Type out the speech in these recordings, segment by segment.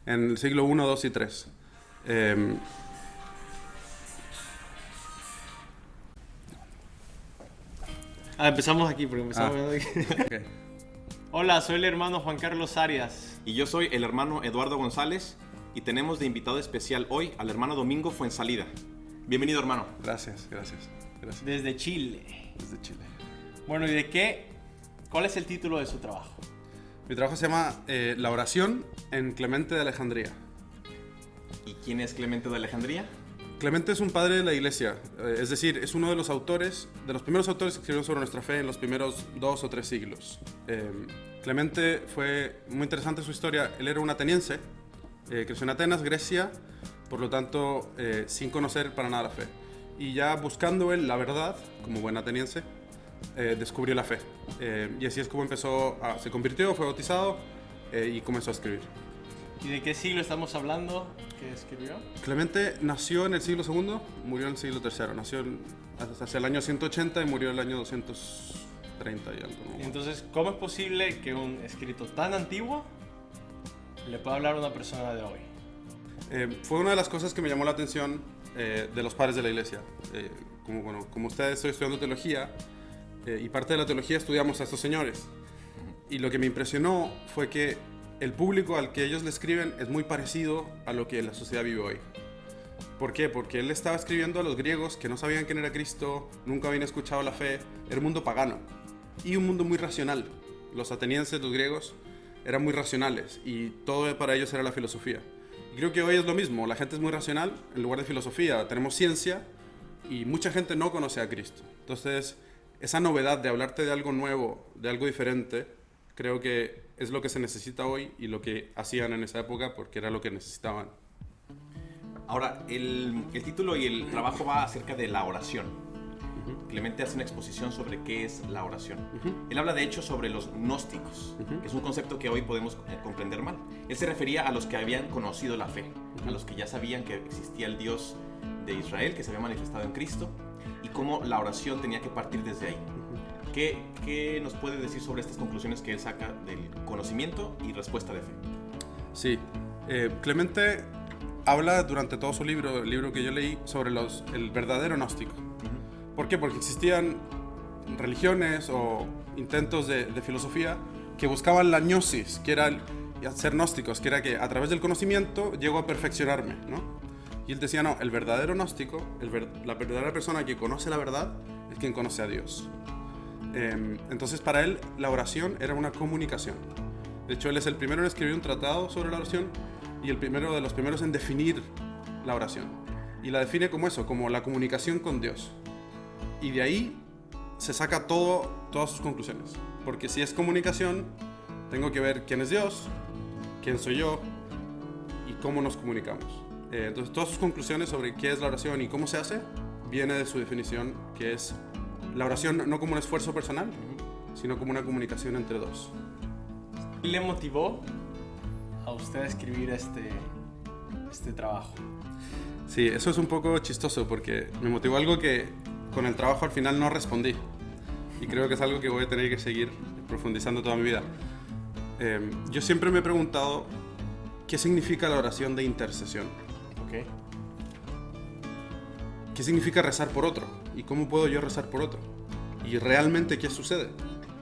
en el siglo I, II y III. Empezamos aquí, porque empezamos viendo aquí. Okay. Hola, soy el hermano Juan Carlos Arias. Y yo soy el hermano Eduardo González y tenemos de invitado especial hoy al hermano Domingo Fuensalida. Bienvenido, hermano. Gracias. Desde Chile. Desde Chile. Bueno, ¿y de qué? ¿Cuál es el título de su trabajo? Mi trabajo se llama La oración en Clemente de Alejandría. ¿Y quién es Clemente de Alejandría? Clemente es un padre de la iglesia, es decir, es uno de los autores, de los primeros autores que escribieron sobre nuestra fe en los primeros 2 o 3 siglos. Clemente fue muy interesante su historia. Él era un ateniense, creció en Atenas, Grecia, por lo tanto, sin conocer para nada la fe. Y ya buscando él la verdad, como buen ateniense, descubrió la fe. Y así es como se convirtió, fue bautizado y comenzó a escribir. ¿Y de qué siglo estamos hablando que escribió? Clemente nació en el siglo II, murió en el siglo III. Nació hacia el año 180 y murió en el año 230 y algo, ¿no? Entonces, ¿cómo es posible que un escrito tan antiguo le pueda hablar a una persona de hoy? Fue una de las cosas que me llamó la atención de los padres de la iglesia. Como ustedes, estoy estudiando teología y parte de la teología estudiamos a estos señores. Y lo que me impresionó fue que el público al que ellos le escriben es muy parecido a lo que la sociedad vive hoy. ¿Por qué? Porque él estaba escribiendo a los griegos que no sabían quién era Cristo, nunca habían escuchado la fe, era un mundo pagano y un mundo muy racional. Los atenienses, los griegos, eran muy racionales y todo para ellos era la filosofía. Y creo que hoy es lo mismo, la gente es muy racional en lugar de filosofía, tenemos ciencia y mucha gente no conoce a Cristo. Entonces, esa novedad de hablarte de algo nuevo, de algo diferente, creo que es lo que se necesita hoy y lo que hacían en esa época porque era lo que necesitaban. Ahora, el título y el trabajo va acerca de la oración. Clemente hace una exposición sobre qué es la oración. Él habla de hecho sobre los gnósticos, que es un concepto que hoy podemos comprender mal. Él se refería a los que habían conocido la fe, a los que ya sabían que existía el Dios de Israel, que se había manifestado en Cristo, y cómo la oración tenía que partir desde ahí. ¿Qué nos puede decir sobre estas conclusiones que él saca del conocimiento y respuesta de fe? Sí, Clemente habla durante todo su libro, el libro que yo leí, sobre el verdadero gnóstico. ¿Por qué? Porque existían religiones o intentos de filosofía que buscaban la gnosis, que era ser gnósticos, que era que a través del conocimiento llego a perfeccionarme, ¿no? Y él decía, no, el verdadero gnóstico, la verdadera persona que conoce la verdad, es quien conoce a Dios. Entonces para él la oración era una comunicación. De hecho él es el primero en escribir un tratado sobre la oración y el primero de los primeros en definir la oración. Y la define como eso, como la comunicación con Dios. Y de ahí se saca todas sus conclusiones. Porque si es comunicación, tengo que ver quién es Dios, quién soy yo y cómo nos comunicamos. Entonces todas sus conclusiones sobre qué es la oración y cómo se hace, viene de su definición, que es la oración no como un esfuerzo personal, sino como una comunicación entre dos. ¿Qué le motivó a usted a escribir este trabajo? Sí, eso es un poco chistoso porque me motivó algo que con el trabajo al final no respondí. Y creo que es algo que voy a tener que seguir profundizando toda mi vida. Yo siempre me he preguntado qué significa la oración de intercesión. Okay. ¿Qué significa rezar por otro? ¿Y cómo puedo yo rezar por otro? ¿Y realmente qué sucede?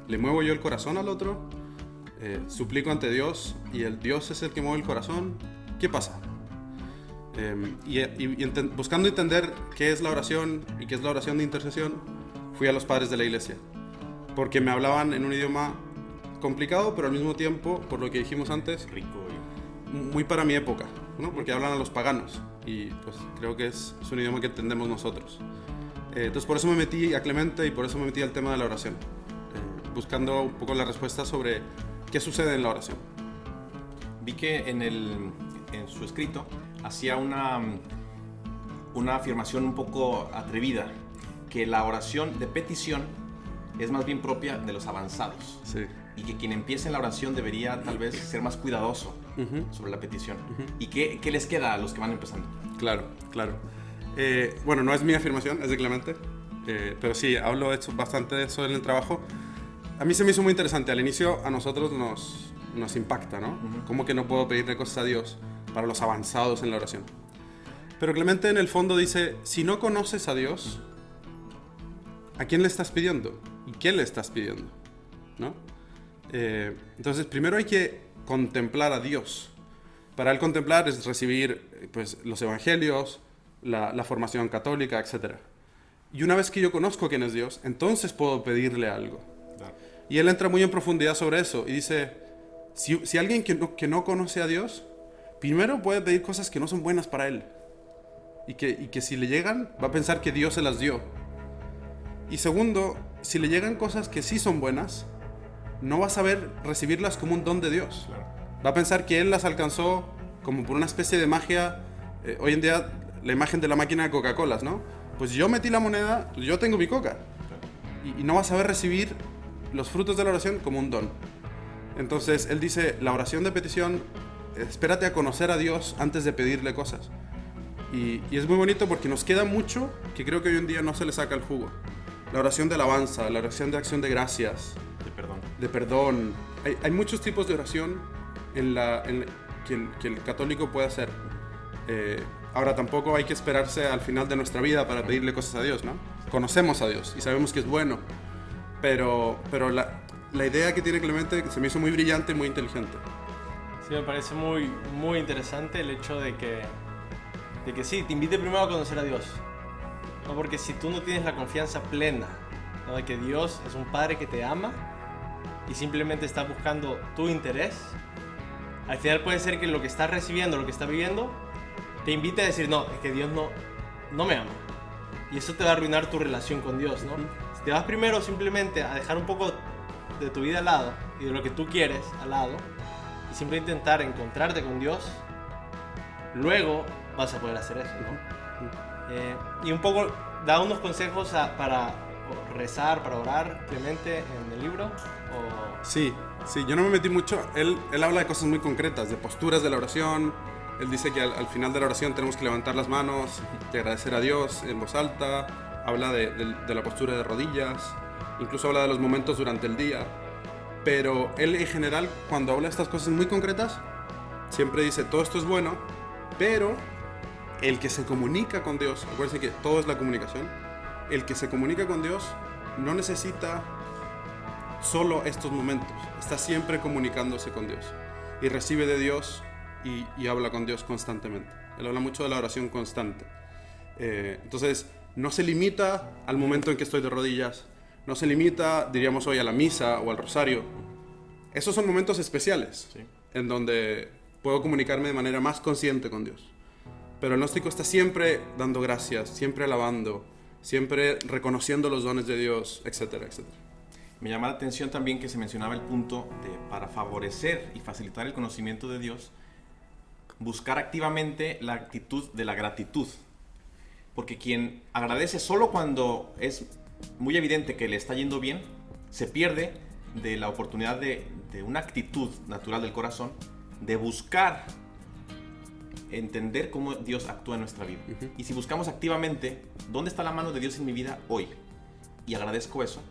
¿Le muevo yo el corazón al otro? ¿Suplico ante Dios y el Dios es el que mueve el corazón? ¿Qué pasa? Buscando entender qué es la oración y qué es la oración de intercesión, fui a los padres de la iglesia. Porque me hablaban en un idioma complicado, pero al mismo tiempo, por lo que dijimos antes, Rico muy para mi época, ¿no? Porque hablan a los paganos y pues creo que es un idioma que entendemos nosotros. Entonces por eso me metí a Clemente y por eso me metí al tema de la oración, buscando un poco la respuesta sobre qué sucede en la oración. Vi que en su escrito hacía una afirmación un poco atrevida, que la oración de petición es más bien propia de los avanzados. Sí. Y que quien empiece en la oración debería tal vez ser más cuidadoso sobre la petición. ¿Y qué les queda a los que van empezando? Claro. Bueno, no es mi afirmación, es de Clemente, pero sí, hablo bastante de eso en el trabajo. A mí se me hizo muy interesante. Al inicio a nosotros nos impacta, ¿no? ¿Cómo que no puedo pedirle cosas a Dios? para los avanzados en la oración. Pero Clemente en el fondo dice, si no conoces a Dios, ¿a quién le estás pidiendo? ¿Y qué le estás pidiendo? ¿No? Entonces, primero hay que contemplar a Dios. Para él contemplar es recibir pues, los evangelios, la formación católica, etc. Y una vez que yo conozco quién es Dios, entonces puedo pedirle algo. Claro. Y él entra muy en profundidad sobre eso y dice, si alguien que no conoce a Dios, primero puede pedir cosas que no son buenas para él. Y que si le llegan, va a pensar que Dios se las dio. Y segundo, si le llegan cosas que sí son buenas, no va a saber recibirlas como un don de Dios. Claro. Va a pensar que él las alcanzó como por una especie de magia. Hoy en día, la imagen de la máquina de Coca-Colas, ¿no? Pues yo metí la moneda, pues yo tengo mi coca. Y no va a saber recibir los frutos de la oración como un don. Entonces, él dice, la oración de petición, espérate a conocer a Dios antes de pedirle cosas. Y es muy bonito porque nos queda mucho que creo que hoy en día no se le saca el jugo. La oración de alabanza, la oración de acción de gracias, de perdón. Hay muchos tipos de oración que el católico puede hacer. Ahora tampoco hay que esperarse al final de nuestra vida para pedirle cosas a Dios, ¿no? Conocemos a Dios y sabemos que es bueno, pero la idea que tiene Clemente se me hizo muy brillante y muy inteligente. Sí, me parece muy, muy interesante el hecho de que sí, te invite primero a conocer a Dios. ¿No? Porque si tú no tienes la confianza plena, ¿no? De que Dios es un Padre que te ama y simplemente está buscando tu interés, al final puede ser que lo que estás recibiendo, lo que estás viviendo, te invite a decir, no, es que Dios no me ama. Y eso te va a arruinar tu relación con Dios, ¿no? Si te vas primero simplemente a dejar un poco de tu vida al lado y de lo que tú quieres al lado y simplemente intentar encontrarte con Dios, luego vas a poder hacer eso, ¿no? Y un poco da unos consejos para rezar, para orar, Clemente, en el libro. Sí, yo no me metí mucho. Él habla de cosas muy concretas, de posturas de la oración. Él dice que al final de la oración tenemos que levantar las manos y agradecer a Dios en voz alta. Habla de la postura de rodillas, incluso habla de los momentos durante el día. Pero él en general, cuando habla de estas cosas muy concretas, siempre dice, todo esto es bueno, pero el que se comunica con Dios, acuérdense que todo es la comunicación, el que se comunica con Dios no necesita solo estos momentos, está siempre comunicándose con Dios y recibe de Dios y habla con Dios constantemente. Él habla mucho de la oración constante. Entonces, no se limita al momento en que estoy de rodillas, no se limita, diríamos hoy, a la misa o al rosario. Esos son momentos especiales, Sí. en donde puedo comunicarme de manera más consciente con Dios. Pero el gnóstico está siempre dando gracias, siempre alabando, siempre reconociendo los dones de Dios, etcétera, etcétera. Me llama la atención también que se mencionaba el punto de, para favorecer y facilitar el conocimiento de Dios, buscar activamente la actitud de la gratitud. Porque quien agradece solo cuando es muy evidente que le está yendo bien, se pierde de la oportunidad de una actitud natural del corazón, de buscar entender cómo Dios actúa en nuestra vida. Uh-huh. Y si buscamos activamente dónde está la mano de Dios en mi vida hoy, y agradezco eso,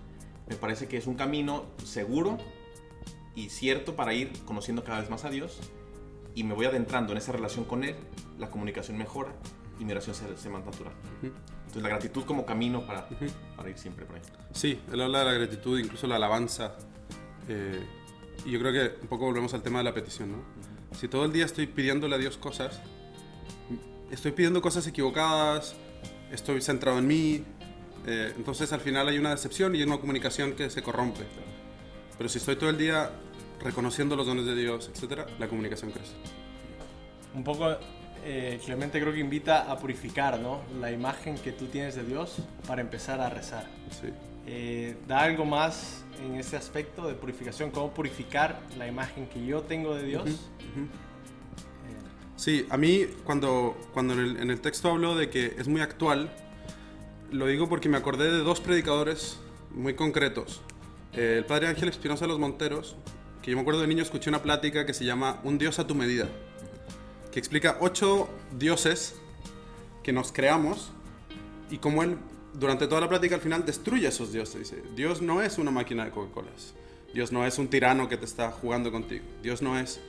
me parece que es un camino seguro y cierto para ir conociendo cada vez más a Dios, y me voy adentrando en esa relación con Él, la comunicación mejora y mi oración se más natural. Uh-huh. Entonces la gratitud como camino para ir siempre por ahí. Sí, él habla de la gratitud, incluso la alabanza. Y yo creo que un poco volvemos al tema de la petición, ¿no? Si todo el día estoy pidiéndole a Dios cosas, estoy pidiendo cosas equivocadas, estoy centrado en mí, entonces al final hay una decepción y hay una comunicación que se corrompe. Pero si estoy todo el día reconociendo los dones de Dios, etcétera, la comunicación crece. Un poco, Clemente creo que invita a purificar, ¿no? La imagen que tú tienes de Dios para empezar a rezar. Sí. ¿Da algo más en ese aspecto de purificación? ¿Cómo purificar la imagen que yo tengo de Dios? Sí, a mí cuando en el texto hablo de que es muy actual, lo digo porque me acordé de dos predicadores muy concretos. El padre Ángel Espinosa de los Monteros, que yo me acuerdo de niño escuché una plática que se llama Un Dios a tu medida, que explica 8 dioses que nos creamos y cómo él durante toda la plática al final destruye a esos dioses. Dice, Dios no es una máquina de Coca-Colas, Dios no es un tirano que te está jugando contigo, Dios no es...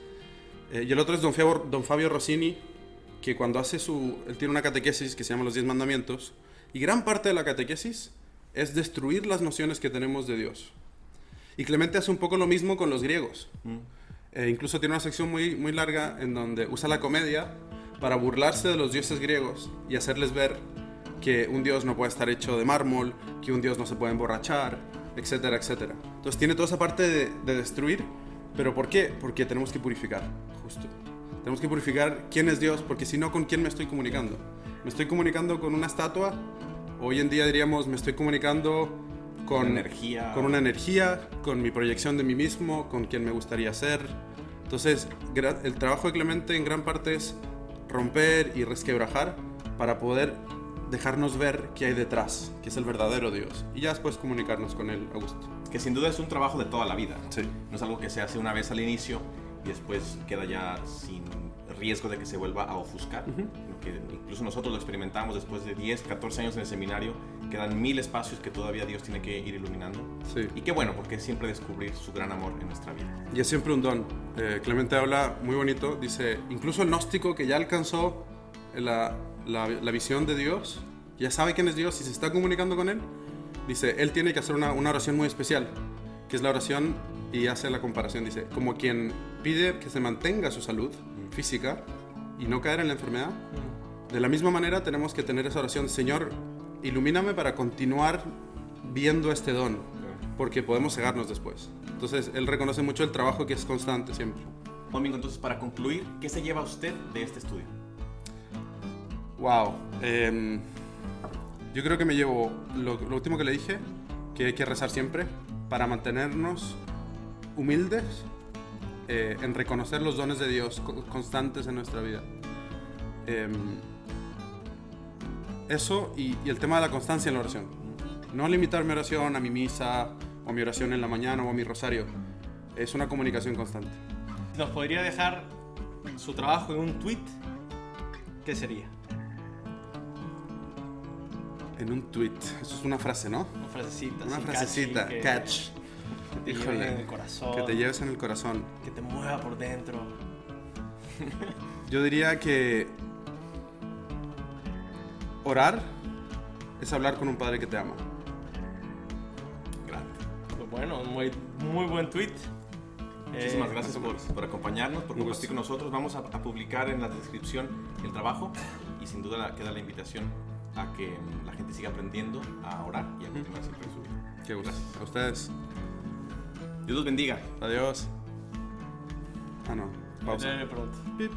Y el otro es don Fabio Rossini, que cuando hace él tiene una catequesis que se llama Los 10 Mandamientos, y gran parte de la catequesis es destruir las nociones que tenemos de Dios. Y Clemente hace un poco lo mismo con los griegos. Incluso tiene una sección muy, muy larga en donde usa la comedia para burlarse de los dioses griegos y hacerles ver que un dios no puede estar hecho de mármol, que un dios no se puede emborrachar, etcétera, etcétera. Entonces tiene toda esa parte de destruir, pero ¿por qué? Porque tenemos que purificar, justo. Tenemos que purificar quién es Dios, porque si no, ¿con quién me estoy comunicando? ¿Me estoy comunicando con una estatua? Hoy en día diríamos, me estoy comunicando con una energía, con mi proyección de mí mismo, con quien me gustaría ser. Entonces, el trabajo de Clemente en gran parte es romper y resquebrajar para poder dejarnos ver qué hay detrás, que es el verdadero Dios, y ya después comunicarnos con él a gusto. Que sin duda es un trabajo de toda la vida. Sí. No es algo que se hace una vez al inicio y después queda ya sin riesgo de que se vuelva a ofuscar. Que incluso nosotros lo experimentamos después de 10, 14 años en el seminario. Quedan 1000 espacios que todavía Dios tiene que ir iluminando. Sí. Y qué bueno, porque es siempre descubrir su gran amor en nuestra vida. Y es siempre un don. Clemente habla muy bonito, dice, incluso el gnóstico que ya alcanzó la visión de Dios, ya sabe quién es Dios y se está comunicando con él, dice, él tiene que hacer una oración muy especial, que es la oración, y hace la comparación, dice, como quien pide que se mantenga su salud física y no caer en la enfermedad. De la misma manera tenemos que tener esa oración, Señor, ilumíname para continuar viendo este don, porque podemos cegarnos después. Entonces, él reconoce mucho el trabajo que es constante siempre. Domingo, entonces, para concluir, ¿qué se lleva usted de este estudio? Wow. Yo creo que me llevo lo último que le dije, que hay que rezar siempre para mantenernos humildes en reconocer los dones de Dios constantes en nuestra vida. Eso y el tema de la constancia en la oración. No limitar mi oración a mi misa, o mi oración en la mañana, o a mi rosario. Es una comunicación constante. ¿Nos podría dejar su trabajo en un tweet? ¿Qué sería? En un tweet. Eso es una frase, ¿no? Una frasecita. Una así, frasecita. catchy, Catch. que te lleve en el corazón. Que te lleves en el corazón. Que te mueva por dentro. Yo diría que orar es hablar con un padre que te ama. Grande. Pues bueno, muy, muy buen tweet. Muchísimas gracias por acompañarnos, por compartir con nosotros. Vamos a publicar en la descripción el trabajo y sin duda queda la invitación a que la gente siga aprendiendo a orar y a continuar siempre en su vida. Qué gusto. Gracias. A ustedes. Dios los bendiga. Adiós. Ah, no. Pausa. Pronto. Pip.